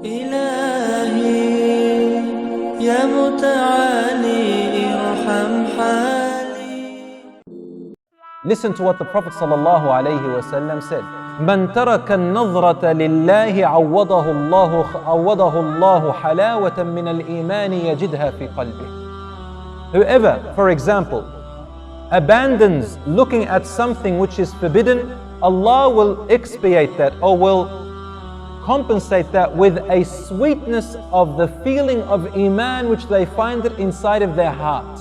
إلهي يا متعالي ارحم حالي. Listen to what the Prophet ﷺ said. من ترك النظرة لله عوضه الله حلاوة من الإيمان يجدها في قلبه. Whoever, for example, abandons looking at something which is forbidden, Allah will expiate that or will compensate that with a sweetness of the feeling of Iman which they find it inside of their heart.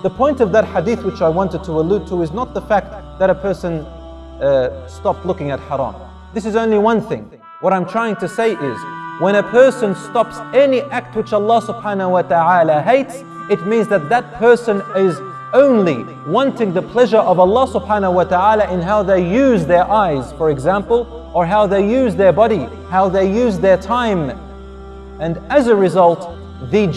The point of that hadith which I wanted to allude to is not the fact that a person stopped looking at haram. This is only one thing. What I'm trying to say is, when a person stops any act which Allah subhanahu wa ta'ala hates, it means that that person is only wanting the pleasure of Allah subhanahu wa ta'ala in how they use their eyes, for example, or how they use their body, how they use their time. And as a result, the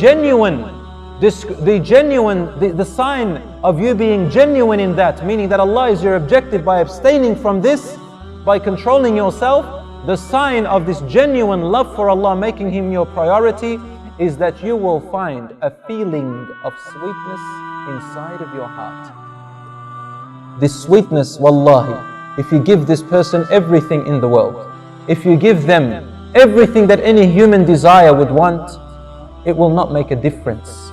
sign of you being genuine in that, meaning that Allah is your objective by abstaining from this, by controlling yourself, the sign of this genuine love for Allah, making Him your priority, is that you will find a feeling of sweetness inside of your heart. This sweetness, wallahi, if you give this person everything in the world, if you give them everything that any human desire would want, it will not make a difference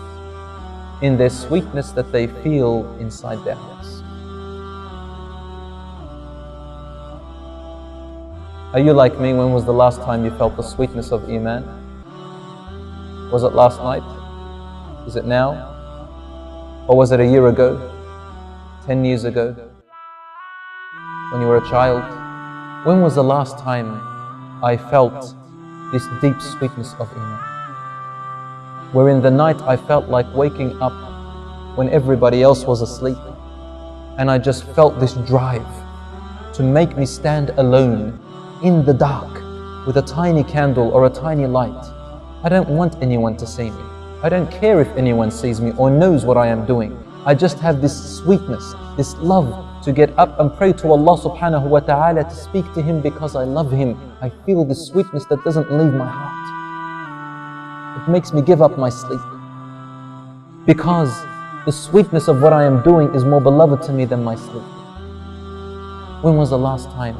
in their sweetness that they feel inside their hearts. Are you like me? When was the last time you felt the sweetness of Iman? Was it last night? Is it now? Or was it a year ago? 10 years ago? When you were a child? When was the last time I felt this deep sweetness of Iman? Where in the night I felt like waking up when everybody else was asleep, and I just felt this drive to make me stand alone in the dark with a tiny candle or a tiny light. I don't want anyone to see me. I don't care if anyone sees me or knows what I am doing. I just have this sweetness, this love to get up and pray to Allah subhanahu wa ta'ala, to speak to Him because I love Him. I feel this sweetness that doesn't leave my heart. It makes me give up my sleep, because the sweetness of what I am doing is more beloved to me than my sleep. When was the last time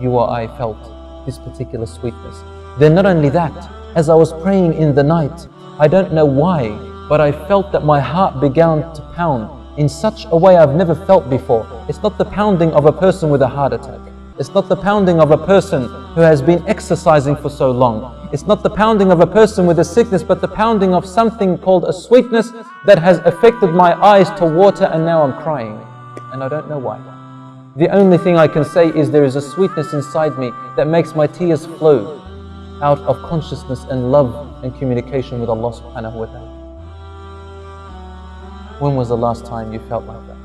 you or I felt this particular sweetness? Then not only that, as I was praying in the night, I don't know why, but I felt that my heart began to pound in such a way I've never felt before. It's not the pounding of a person with a heart attack. It's not the pounding of a person who has been exercising for so long. It's not the pounding of a person with a sickness, but the pounding of something called a sweetness that has affected my eyes to water, and now I'm crying. And I don't know why. The only thing I can say is there is a sweetness inside me that makes my tears flow out of consciousness and love and communication with Allah subhanahu wa ta'ala. When was the last time you felt like that?